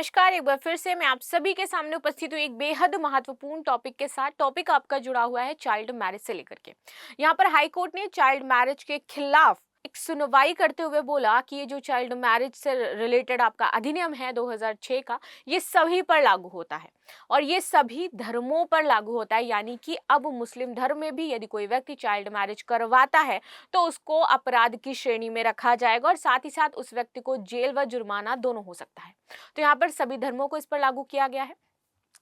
नमस्कार, एक बार फिर से मैं आप सभी के सामने उपस्थित हूँ एक बेहद महत्वपूर्ण टॉपिक के साथ। टॉपिक आपका जुड़ा हुआ है चाइल्ड मैरिज से लेकर के। यहाँ पर हाई कोर्ट ने चाइल्ड मैरिज के खिलाफ एक सुनवाई करते हुए बोला कि ये जो चाइल्ड मैरिज से रिलेटेड आपका अधिनियम है 2006 का, ये सभी पर लागू होता है और ये सभी धर्मों पर लागू होता है। यानी कि अब मुस्लिम धर्म में भी यदि कोई व्यक्ति चाइल्ड मैरिज करवाता है तो उसको अपराध की श्रेणी में रखा जाएगा और साथ ही साथ उस व्यक्ति को जेल व जुर्माना दोनों हो सकता है। तो यहाँ पर सभी धर्मों को इस पर लागू किया गया है।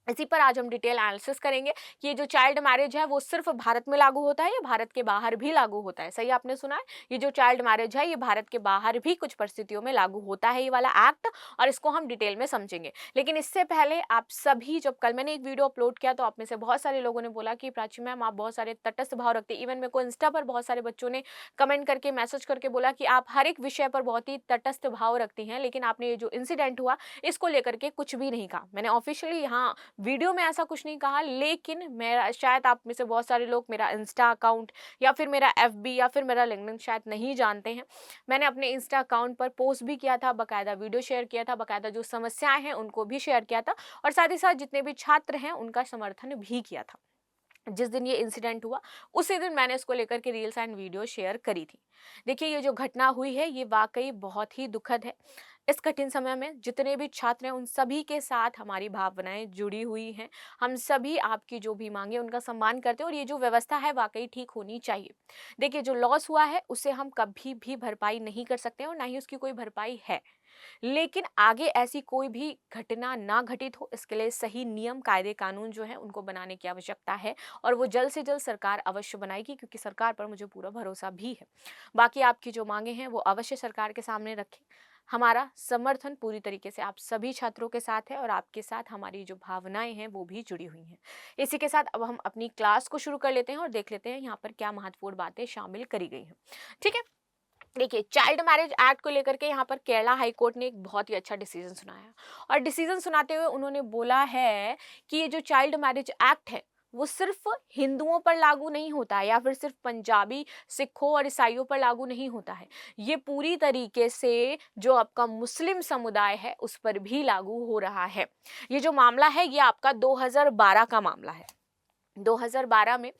इसी पर आज हम डिटेल एनालिसिस करेंगे कि ये जो चाइल्ड मैरिज है वो सिर्फ भारत में लागू होता है या भारत के बाहर भी लागू होता है। सही आपने सुना है, ये जो चाइल्ड मैरिज है ये भारत के बाहर भी कुछ परिस्थितियों में लागू होता है ये वाला एक्ट, और इसको हम डिटेल में समझेंगे। लेकिन इससे पहले आप सभी, जब कल मैंने एक वीडियो अपलोड किया तो आप में से बहुत सारे लोगों ने बोला कि प्राची मैम आप बहुत सारे तटस्थ भाव रखते हैं। इवन मेरे को इंस्टा पर बहुत सारे बच्चों ने कमेंट करके मैसेज करके बोला कि आप हर एक विषय पर बहुत ही तटस्थ भाव रखती हैं, लेकिन आपने ये जो इंसिडेंट हुआ इसको लेकर के कुछ भी नहीं कहा। मैंने ऑफिशियली यहाँ वीडियो में ऐसा कुछ नहीं कहा, लेकिन मेरा शायद आप में से बहुत सारे लोग मेरा इंस्टा अकाउंट या फिर मेरा एफबी या फिर मेरा लिंक्डइन शायद नहीं जानते हैं। मैंने अपने इंस्टा अकाउंट पर पोस्ट भी किया था, बकायदा वीडियो शेयर किया था, बकायदा जो समस्याएं हैं उनको भी शेयर किया था और साथ ही साथ जितने भी छात्र हैं उनका समर्थन भी किया था। जिस दिन ये इंसिडेंट हुआ उसी दिन मैंने इसको लेकर के रील्स एंड वीडियो शेयर करी थी। देखिए, ये जो घटना हुई है ये वाकई बहुत ही दुखद है। इस कठिन समय में जितने भी छात्र हैं उन सभी के साथ हमारी भावनाएं जुड़ी हुई हैं। हम सभी आपकी जो भी मांगे उनका सम्मान करते हैं और ये जो व्यवस्था है वाकई ठीक होनी चाहिए। देखिए, जो लॉस हुआ है उसे हम कभी भी भरपाई नहीं कर सकते और ना ही उसकी कोई भरपाई है। लेकिन आगे ऐसी कोई भी घटना ना घटित हो, इसके लिए सही नियम कायदे कानून जो है उनको बनाने की आवश्यकता है और वो जल्द से जल्द सरकार अवश्य बनाएगी, क्योंकि सरकार पर मुझे पूरा भरोसा भी है। बाकी आपकी जो मांगे हैं वो अवश्य सरकार के सामने रखें। हमारा समर्थन पूरी तरीके से आप सभी छात्रों के साथ है और आपके साथ हमारी जो भावनाएं हैं वो भी जुड़ी हुई हैं। इसी के साथ अब हम अपनी क्लास को शुरू कर लेते हैं और देख लेते हैं यहाँ पर क्या महत्वपूर्ण बातें शामिल करी गई हैं। ठीक है, देखिए, चाइल्ड मैरिज एक्ट को लेकर के यहाँ पर केरला हाई कोर्ट ने एक बहुत ही अच्छा डिसीजन सुनाया और डिसीजन सुनाते हुए उन्होंने बोला है कि ये जो चाइल्ड मैरिज एक्ट है वो सिर्फ हिंदुओं पर लागू नहीं होता है या फिर सिर्फ पंजाबी, सिखों और ईसाइयों पर लागू नहीं होता है। ये पूरी तरीके से जो आपका मुस्लिम समुदाय है उस पर भी लागू हो रहा है। ये जो मामला है ये आपका 2012 का मामला है। 2012 में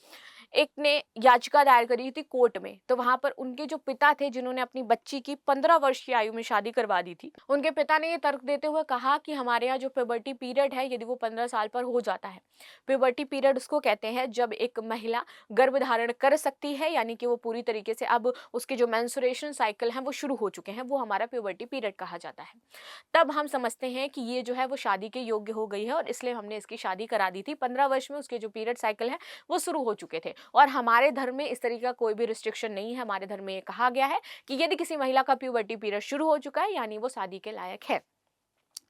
एक ने याचिका दायर करी थी कोर्ट में, तो वहां पर उनके जो पिता थे जिन्होंने अपनी बच्ची की 15 वर्ष की आयु में शादी करवा दी थी, उनके पिता ने ये तर्क देते हुए कहा कि हमारे यहाँ जो प्यूबर्टी पीरियड है यदि वो 15 साल पर हो जाता है। प्यूबर्टी पीरियड उसको कहते हैं जब एक महिला गर्भ धारण कर सकती है, यानी कि वो पूरी तरीके से अब उसके जो मेंस्ट्रुएशन साइकिल हैं वो शुरू हो चुके हैं, वो हमारा प्यूबर्टी पीरियड कहा जाता है। तब हम समझते हैं कि ये जो है वो शादी के योग्य हो गई है और इसलिए हमने इसकी शादी करा दी थी। 15 वर्ष में उसके जो पीरियड साइकिल है वो शुरू हो चुके थे और हमारे धर्म में इस तरीके का कोई भी रिस्ट्रिक्शन नहीं है। हमारे धर्म में ये कहा गया है कि यदि किसी महिला का प्यूबर्टी पीरियड शुरू हो चुका है यानी वो शादी के लायक है।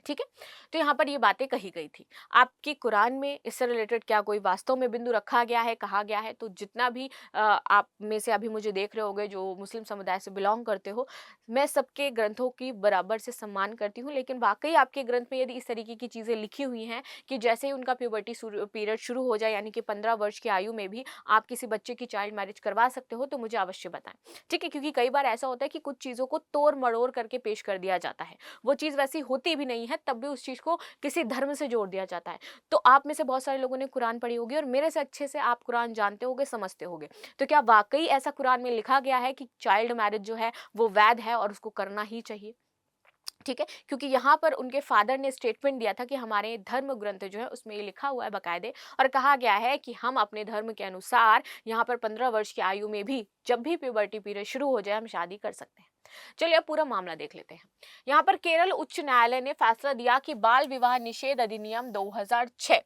ठीक है, तो यहाँ पर ये बातें कही गई थी। आपके कुरान में इससे रिलेटेड क्या कोई वास्तव में बिंदु रखा गया है, कहा गया है? तो जितना भी आप में से अभी मुझे देख रहे होंगे जो मुस्लिम समुदाय से बिलोंग करते हो, मैं सबके ग्रंथों की बराबर से सम्मान करती हूँ, लेकिन वाकई आपके ग्रंथ में यदि इस तरीके की चीज़ें लिखी हुई हैं कि जैसे ही उनका प्यूबर्टी पीरियड शुरू हो जाए यानी कि 15 वर्ष की आयु में भी आप किसी बच्चे की चाइल्ड मैरिज करवा सकते हो, तो मुझे अवश्य बताएं। ठीक है, क्योंकि कई बार ऐसा होता है कि कुछ चीज़ों को तोड़ मड़ोड़ करके पेश कर दिया जाता है, वो चीज़ वैसी होती भी नहीं है, तब भी उस चीज़ को किसी धर्म से जोड़ दिया जाता है। तो आप में से बहुत सारे लोगों ने कुरान पढ़ी होगी और मेरे से अच्छे से आप कुरान जानते होगे, समझते होगे। तो क्या वाकई ऐसा कुरान में लिखा गया है कि चाइल्ड मैरिज जो है वो वैध है और उसको करना ही चाहिए? ठीक है, क्योंकि यहाँ पर उनके फादर ने स्टेटमेंट दिया था कि हमारे धर्म ग्रंथ जो है उसमें ये लिखा हुआ है बाकायदे, और कहा गया है कि हम अपने धर्म के अनुसार यहाँ पर 15 वर्ष की आयु में भी जब भी प्यूबर्टी पीरियड शुरू हो जाए हम शादी कर सकते हैं। चलिए अब पूरा मामला देख लेते हैं। यहाँ पर केरल उच्च न्यायालय ने फैसला दिया कि बाल विवाह निषेध अधिनियम 2006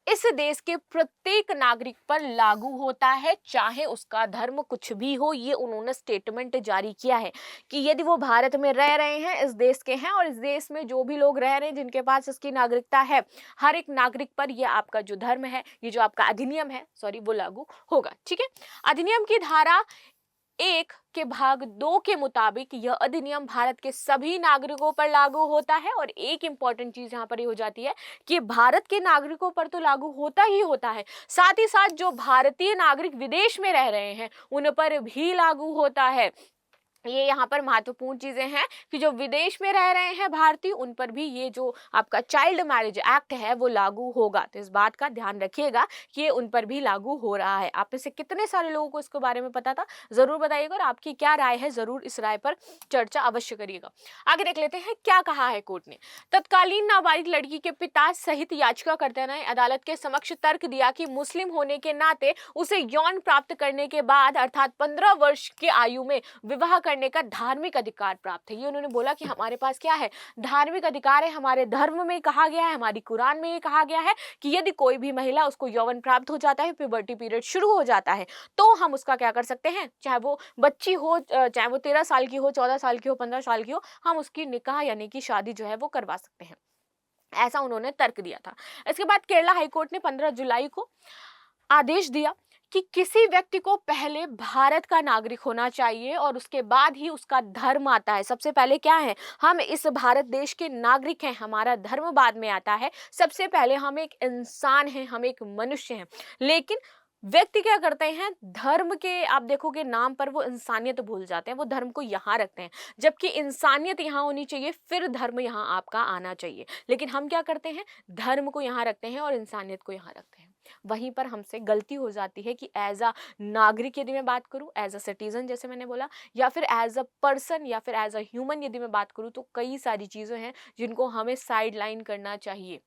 इस देश के प्रत्येक नागरिक पर लागू होता है, चाहे उसका धर्म कुछ भी हो। ये उन्होंने स्टेटमेंट जारी किया है कि यदि वो भारत में रह रहे हैं, इस देश के हैं और इस देश में जो भी लोग रह रहे हैं जिनके पास इसकी नागरिकता है, हर एक नागरिक पर ये आपका जो धर्म है, ये जो आपका अधिनियम है, सॉरी, वो लागू होगा। ठीक है, अधिनियम की धारा 1 के भाग 2 के मुताबिक यह अधिनियम भारत के सभी नागरिकों पर लागू होता है। और एक इंपॉर्टेंट चीज यहाँ पर ये हो जाती है कि भारत के नागरिकों पर तो लागू होता ही होता है, साथ ही साथ जो भारतीय नागरिक विदेश में रह रहे हैं उन पर भी लागू होता है। ये यहाँ पर महत्वपूर्ण चीजें हैं कि जो विदेश में रह रहे हैं भारतीय, उन पर भी ये जो आपका चाइल्ड मैरिज एक्ट है वो लागू होगा। तो इस बात का ध्यान रखिएगा कि ये उन पर भी लागू हो रहा है। आप में से कितने सारे लोगों को इसके बारे में पता था, जरूर बताइएगा, और आपकी क्या राय है जरूर इस राय पर चर्चा अवश्य करिएगा। आगे देख लेते हैं क्या कहा है कोर्ट ने। तत्कालीन नाबालिग लड़की के पिता सहित याचिकाकर्ता ने अदालत के समक्ष तर्क दिया कि मुस्लिम होने के नाते उसे यौन प्राप्त करने के बाद अर्थात 15 वर्ष की आयु में विवाह करने का धार्मिक अधिकार प्राप्त है। ये उन्होंने बोला कि हमारे पास क्या है, धार्मिक अधिकार है। हमारे धर्म में कहा गया है, हमारी कुरान में ये कहा गया है कि यदि कोई भी महिला, उसको यौवन प्राप्त हो जाता है, प्यूबर्टी पीरियड शुरू हो जाता है, तो हम उसका क्या कर सकते हैं, चाहे वो बच्ची हो, चाहे वो 13 साल की हो, 14 साल की हो, 15 साल की हो, हम उसकी निकाह यानी कि शादी जो है वो करवा सकते हैं। ऐसा उन्होंने तर्क दिया था। इसके बाद केरला हाईकोर्ट ने 15 जुलाई को आदेश दिया कि किसी व्यक्ति को पहले भारत का नागरिक होना चाहिए और उसके बाद ही उसका धर्म आता है। सबसे पहले क्या है, हम इस भारत देश के नागरिक हैं, हमारा धर्म बाद में आता है। सबसे पहले हम एक इंसान हैं, हम एक मनुष्य हैं। लेकिन व्यक्ति क्या करते हैं, धर्म के आप देखोगे नाम पर वो इंसानियत भूल जाते हैं, वो धर्म को यहाँ रखते हैं, जबकि इंसानियत यहाँ होनी चाहिए, फिर धर्म यहाँ आपका आना चाहिए। लेकिन हम क्या करते हैं, धर्म को यहाँ रखते हैं और इंसानियत को यहाँ रखते हैं। वहीं पर हमसे गलती हो जाती है कि एज अ नागरिक यदि मैं बात करूं, एज अ सिटीजन जैसे मैंने बोला, या फिर एज अ पर्सन या फिर एज अ ह्यूमन यदि मैं बात करूं, तो कई सारी चीजें हैं जिनको हमें साइड लाइन करना चाहिए।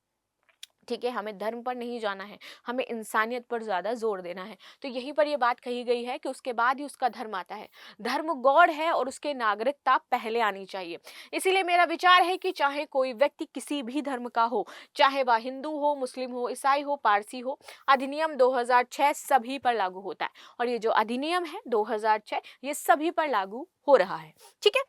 ठीक है, हमें धर्म पर नहीं जाना है, हमें इंसानियत पर ज्यादा जोर देना है। तो यहीं पर यह बात कही गई है कि उसके बाद ही उसका धर्म आता है। धर्म गॉड है और उसके नागरिकता पहले आनी चाहिए। इसीलिए मेरा विचार है कि चाहे कोई व्यक्ति किसी भी धर्म का हो, चाहे वह हिंदू हो, मुस्लिम हो, ईसाई हो, पारसी हो, अधिनियम 2006 सभी पर लागू होता है। और ये जो अधिनियम है 2006, ये सभी पर लागू हो रहा है। ठीक है,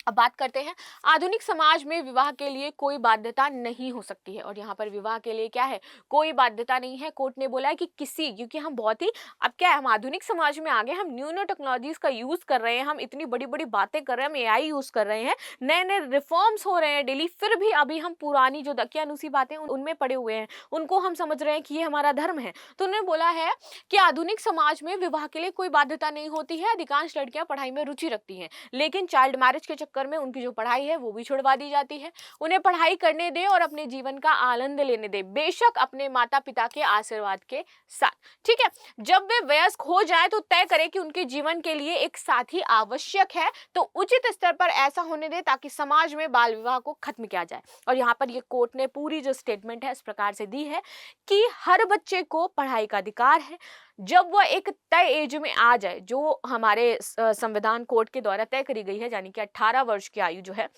अब बात करते हैं, आधुनिक समाज में विवाह के लिए कोई बाध्यता नहीं हो सकती है। और यहाँ पर विवाह के लिए क्या है, कोई बाध्यता नहीं है। कोर्ट ने बोला है कि किसी, क्योंकि हम बहुत ही, अब क्या है, हम आधुनिक समाज में आ गए, हम न्यू न्यू टेक्नोलॉजीज का यूज कर रहे हैं, हम इतनी बड़ी बड़ी बातें कर रहे हैं, हम एआई यूज कर रहे हैं, नए नए रिफॉर्म्स हो रहे हैं डेली, फिर भी अभी हम पुरानी जो दकियानुसी बातें उनमें पड़े हुए हैं, उनको हम समझ रहे हैं कि ये हमारा धर्म है। तो उन्होंने बोला है कि आधुनिक समाज में विवाह के लिए कोई बाध्यता नहीं होती है। अधिकांश लड़कियां पढ़ाई में रुचि रखती हैं, लेकिन चाइल्ड मैरिज के चक्कर में उनकी जो पढ़ाई है वो भी छुड़वा दी जाती है। उन्हें पढ़ाई करने दे और अपने जीवन का आनंद लेने दे, बेशक अपने माता पिता के आशीर्वाद के साथ। ठीक है, जब वे वयस्क हो जाए तो तय करें कि उनके जीवन के लिए एक साथी आवश्यक है, तो उचित स्तर पर ऐसा होने दे ताकि समाज में बाल विवाह को खत्म किया जाए। और यहाँ पर ये कोर्ट ने पूरी जो स्टेटमेंट है इस प्रकार से दी है कि हर बच्चे को पढ़ाई का अधिकार है। जब वह एक तय एज में आ जाए, जो हमारे संविधान कोर्ट के द्वारा तय करी गई है, यानी कि 18 वर्ष की आयु जो है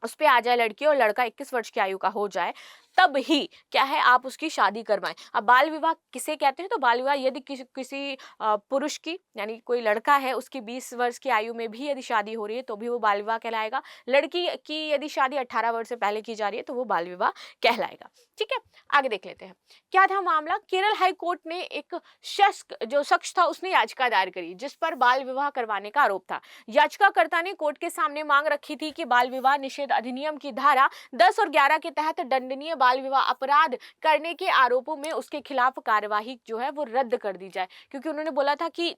उस पे आ जाए लड़की और लड़का 21 वर्ष की आयु का हो जाए, तब ही क्या है आप उसकी शादी करवाएं। अब बाल विवाह किसे कहते हैं, तो बाल विवाह यदि किसी पुरुष की, यानी कोई लड़का है उसकी 20 वर्ष की आयु में भी यदि शादी हो रही है तो भी वो बाल विवाह कहलाएगा। लड़की की यदि शादी 18 वर्ष से पहले की जा रही है तो वो बाल विवाह कहलाएगा। ठीक है, आगे देख लेते हैं क्या था मामला। केरल हाई कोर्ट ने एक शख्स था, उसने याचिका दायर करी जिस पर बाल विवाह करवाने का आरोप था। याचिकाकर्ता ने कोर्ट के सामने मांग रखी थी कि बाल विवाह निषेध अधिनियम की धारा 10 और 11 के तहत दंडनीय बाल विवाह अपराध करने के आरोपों में उसके खिलाफ कार्यवाही जो है वो रद्द कर दी जाए। क्योंकि उन्होंने बोला था कि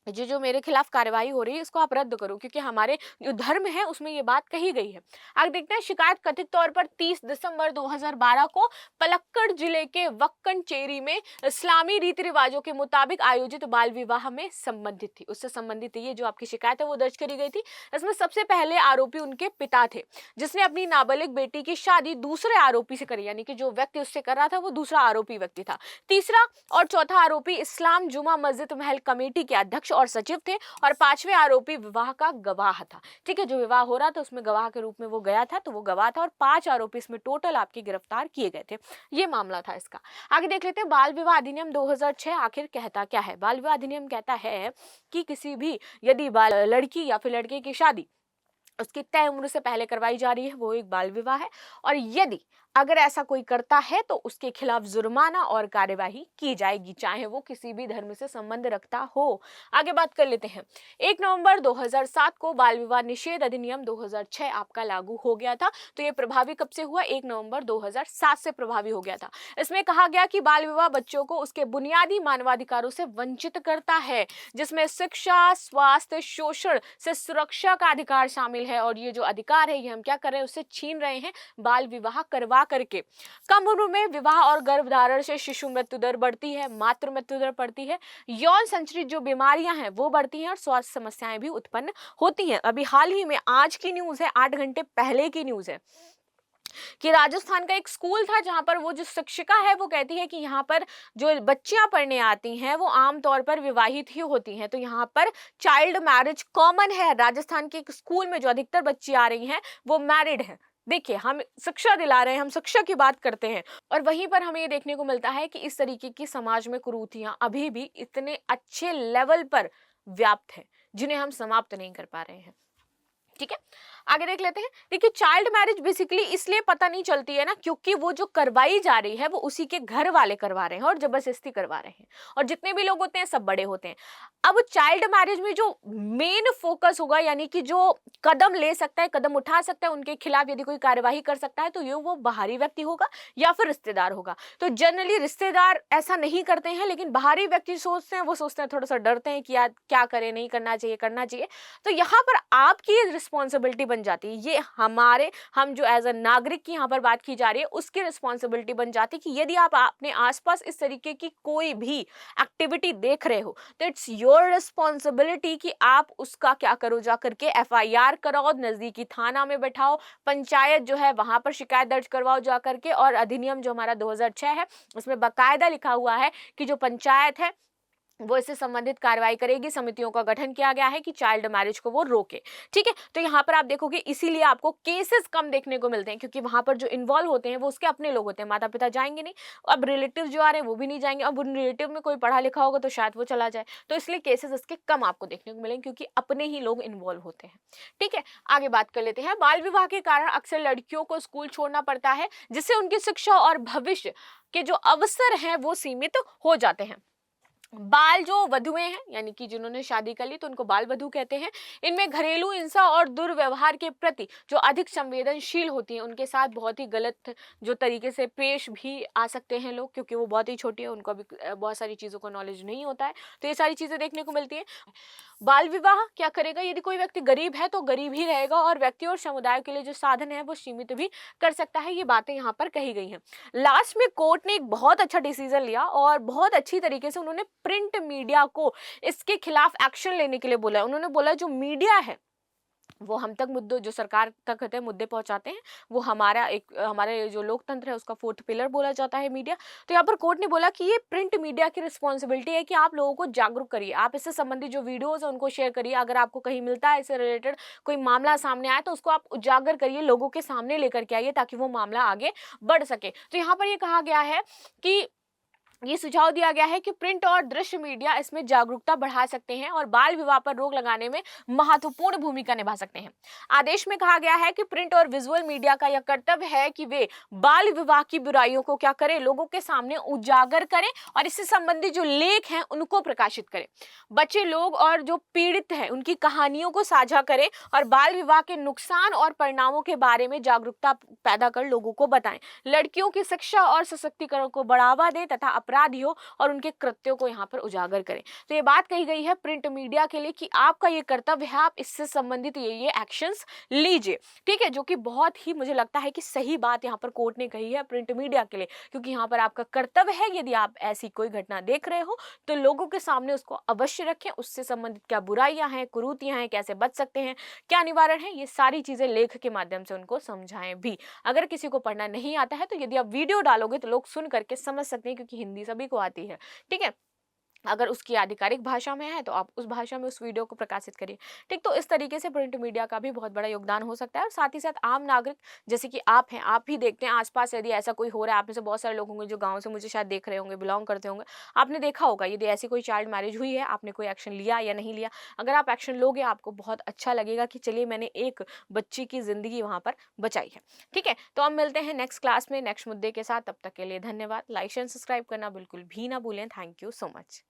जो मेरे खिलाफ कार्यवाही हो रही है इसको आप रद्द करो, क्योंकि हमारे जो धर्म है उसमें ये बात कही गई है। आगे देखते हैं, शिकायत कथित तौर पर 30 दिसंबर 2012 को पलक्कड़ जिले के वक्कनचेरी में इस्लामी रीति रिवाजों के मुताबिक आयोजित बाल विवाह में संबंधित थी। उससे संबंधित ये जो आपकी शिकायत है वो दर्ज करी गई थी। इसमें सबसे पहले आरोपी उनके पिता थे, जिसने अपनी नाबालिग बेटी की शादी दूसरे आरोपी से करी, यानी कि जो व्यक्ति उससे कर रहा था वो दूसरा आरोपी व्यक्ति था। तीसरा और चौथा आरोपी इस्लाम जुमा मस्जिद महल कमेटी के अध्यक्ष और सचिव थे, और पांचवें आरोपी विवाह का गवाह था। ठीक है, जो विवाह हो रहा था उसमें गवाह के रूप में वो गया था, तो वो गवाह था, और 5 आरोपी इसमें टोटल आपके गिरफ्तार किए गए थे। ये मामला था इसका। आगे देख लेते हैं, बाल विवाह अधिनियम 2006 आखिर कहता क्या है। बाल विवाह अधिनियम कहता है कि किसी भी यदि लड़की या फिर लड़के की शादी उसकी तय उम्र से पहले करवाई जा रही है वो एक बाल विवाह है। और यदि अगर ऐसा कोई करता है तो उसके खिलाफ जुर्माना और कार्यवाही की जाएगी, चाहे वो किसी भी धर्म से संबंध रखता हो। आगे बात कर लेते हैं। 1 नवंबर 2007 को बाल विवाह निषेध अधिनियम 2006 आपका लागू हो गया था। तो ये प्रभावी कब से हुआ? 1 नवंबर 2007 से प्रभावी हो गया था। इसमें कहा गया कि बाल विवाह बच्चों को उसके बुनियादी मानवाधिकारों से वंचित करता है, जिसमें शिक्षा, स्वास्थ्य, शोषण से सुरक्षा का अधिकार शामिल है। और ये जो अधिकार है ये हम क्या कर रहे हैं? उससे छीन रहे हैं बाल विवाह करवा करके। कम उम्र में विवाह और गर्भधारण से शिशु मृत्यु दर बढ़ती है, मातृ मृत्यु दर बढ़ती है, यौन संचारित जो बीमारियां हैं वो बढ़ती हैं और स्वास्थ्य समस्याएं भी उत्पन्न होती हैं। अभी हाल ही में आज की न्यूज है, 8 घंटे पहले की न्यूज है कि राजस्थान का एक स्कूल था जहां पर वो जो शिक्षिका है वो कहती है कि यहाँ पर जो बच्चियां पढ़ने आती हैं वो आमतौर पर विवाहित ही होती हैं। तो यहाँ पर चाइल्ड मैरिज कॉमन है। राजस्थान के एक स्कूल में जो अधिकतर बच्ची आ रही हैं वो मैरिड हैं। देखिए, हम शिक्षा दिला रहे हैं, हम शिक्षा की बात करते हैं, और वहीं पर हमें ये देखने को मिलता है कि इस तरीके की समाज में कुरीतियां अभी भी इतने अच्छे लेवल पर व्याप्त हैं जिन्हें हम समाप्त नहीं कर पा रहे हैं। ठीक है, आगे देख लेते हैं। देखिए, चाइल्ड मैरिज बेसिकली इसलिए पता नहीं चलती है ना, क्योंकि वो जो करवाई जा रही है वो उसी के घर वाले करवा रहे हैं और जबरदस्ती करवा रहे हैं, और जितने भी लोग होते हैं सब बड़े होते हैं। अब चाइल्ड मैरिज में जो मेन फोकस होगा, यानी कि जो कदम ले सकता है, कदम उठा सकता है, उनके खिलाफ यदि कोई कार्यवाही कर सकता है तो ये वो बाहरी व्यक्ति होगा या फिर रिश्तेदार होगा। तो जनरली रिश्तेदार ऐसा नहीं करते हैं, लेकिन बाहरी व्यक्ति सोचते हैं, वो सोचते हैं, थोड़ा सा डरते हैं कि यार क्या करें, नहीं करना चाहिए, करना चाहिए। तो यहाँ पर आपकी रिस्पॉन्सिबिलिटी बन जाती है, ये हम जो एज अ नागरिक की यहाँ पर बात की जा रही है उसकी रिस्पॉन्सिबिलिटी बन जाती है कि यदि आप अपने आसपास इस तरीके की कोई भी एक्टिविटी देख रहे हो तो इट्स योर रिस्पॉन्सिबिलिटी कि आप उसका क्या करो, जा करके एफआईआर कराओ, नजदीकी थाना में बैठाओ, पंचायत जो है वहां पर शिकायत दर्ज करवाओ जा करके। और अधिनियम जो हमारा 2006 है उसमें बाकायदा लिखा हुआ है कि जो पंचायत है वो इससे संबंधित कार्रवाई करेगी। समितियों का गठन किया गया है कि चाइल्ड मैरिज को वो रोके। ठीक है, तो यहाँ पर आप देखोगे इसीलिए आपको केसेस कम देखने को मिलते हैं, क्योंकि वहां पर जो इन्वॉल्व होते हैं वो उसके अपने लोग होते हैं, माता पिता जाएंगे नहीं। अब रिलेटिव जो आ रहे हैं वो भी नहीं जाएंगे। अब उन रिलेटिव में कोई पढ़ा लिखा होगा तो शायद वो चला जाए, तो इसलिए केसेस इसके कम आपको देखने को मिलेंगे, क्योंकि अपने ही लोग इन्वॉल्व होते हैं। ठीक है, आगे बात कर लेते हैं। बाल विवाह के कारण अक्सर लड़कियों को स्कूल छोड़ना पड़ता है, जिससे उनकी शिक्षा और भविष्य के जो अवसर हैं वो सीमित हो जाते हैं। बाल जो वधुएं हैं, यानी कि जिन्होंने शादी कर ली तो उनको बाल वधू कहते हैं। इनमें घरेलू हिंसा और दुर्व्यवहार के प्रति जो अधिक संवेदनशील होती हैं, उनके साथ बहुत ही गलत जो तरीके से पेश भी आ सकते हैं लोग, क्योंकि वो बहुत ही छोटी है, उनको अभी बहुत सारी चीज़ों का नॉलेज नहीं होता है। तो ये सारी चीज़ें देखने को मिलती हैं। बाल विवाह क्या करेगा? यदि कोई व्यक्ति गरीब है तो गरीब ही रहेगा, और व्यक्ति और समुदाय के लिए जो साधन है वो सीमित भी कर सकता है। ये बातें यहाँ पर कही गई हैं। लास्ट में कोर्ट ने एक बहुत अच्छा डिसीजन लिया और बहुत अच्छी तरीके से उन्होंने प्रिंट मीडिया को इसके खिलाफ एक्शन लेने के लिए बोला। उन्होंने बोला जो मीडिया है वो हम तक मुद्दों, जो सरकार तक होते हैं मुद्दे पहुंचाते हैं, वो हमारे जो लोकतंत्र है उसका फोर्थ पिलर बोला जाता है मीडिया। तो यहाँ पर कोर्ट ने बोला कि ये प्रिंट मीडिया की रिस्पॉन्सिबिलिटी है कि आप लोगों को जागरूक करिए, आप इससे संबंधित जो वीडियोज है उनको शेयर करिए। अगर आपको कहीं मिलता है इससे रिलेटेड कोई मामला सामने आए तो उसको आप उजागर करिए, लोगों के सामने लेकर के आइए, ताकि वो मामला आगे बढ़ सके। तो यहाँ पर ये कहा गया है कि ये सुझाव दिया गया है कि प्रिंट और दृश्य मीडिया इसमें जागरूकता बढ़ा सकते हैं और बाल विवाह पर रोक लगाने में महत्वपूर्ण भूमिका निभा सकते हैं। आदेश में कहा गया है कि प्रिंट और विजुअल मीडिया का यह कर्तव्य है कि वे बाल विवाह की बुराइयों को क्या करें, लोगों के सामने उजागर करें और इससे संबंधित जो लेख हैं उनको प्रकाशित करें। बच्चे लोग और जो पीड़ित हैं उनकी कहानियों को साझा करें और बाल विवाह के नुकसान और परिणामों के बारे में जागरूकता पैदा कर लोगों को बताएं। लड़कियों की शिक्षा और सशक्तिकरण को बढ़ावा दें तथा अपराधियों और उनके कृत्यों को यहाँ पर उजागर करें। तो ये बात कही गई है प्रिंट मीडिया के लिए कि आपका ये कर्तव्य है, आप इससे संबंधित ये एक्शंस लीजिए। ठीक है, जो कि बहुत ही मुझे लगता है कि सही बात यहाँ पर कोर्ट ने कही है प्रिंट मीडिया के लिए, क्योंकि यहाँ पर आपका कर्तव्य है यदि आप ऐसी कोई घटना देख रहे हो तो लोगों के सामने उसको अवश्य रखें, उससे संबंधित क्या बुराइयां हैं, कुरीतियां हैं, कैसे बच सकते हैं, क्या निवारण है, ये सारी चीजें लेख के माध्यम से उनको समझाएं भी। अगर किसी को पढ़ना नहीं आता है तो यदि आप वीडियो डालोगे तो लोग सुन करके समझ सकते हैं, क्योंकि हिंदी सभी को आती है। ठीक है, अगर उसकी आधिकारिक भाषा में है तो आप उस भाषा में उस वीडियो को प्रकाशित करिए। ठीक, तो इस तरीके से प्रिंट मीडिया का भी बहुत बड़ा योगदान हो सकता है और साथ ही साथ आम नागरिक जैसे कि आप हैं, आप भी देखते हैं आस-पास यदि ऐसा कोई हो रहा है, आप में से बहुत सारे लोग होंगे जो गाँव से मुझे शायद देख रहे होंगे, बिलॉन्ग करते होंगे। आपने देखा होगा यदि ऐसी कोई चाइल्ड मैरिज हुई है, आपने कोई एक्शन लिया या नहीं लिया। अगर आप एक्शन लोगे आपको बहुत अच्छा लगेगा कि चलिए मैंने एक बच्ची की ज़िंदगी वहाँ पर बचाई है। ठीक है? तो अब मिलते हैं नेक्स्ट क्लास में नेक्स्ट मुद्दे के साथ, तब तक के लिए धन्यवाद। लाइक शेयर सब्सक्राइब करना बिल्कुल भी ना भूलें। Thank you so much.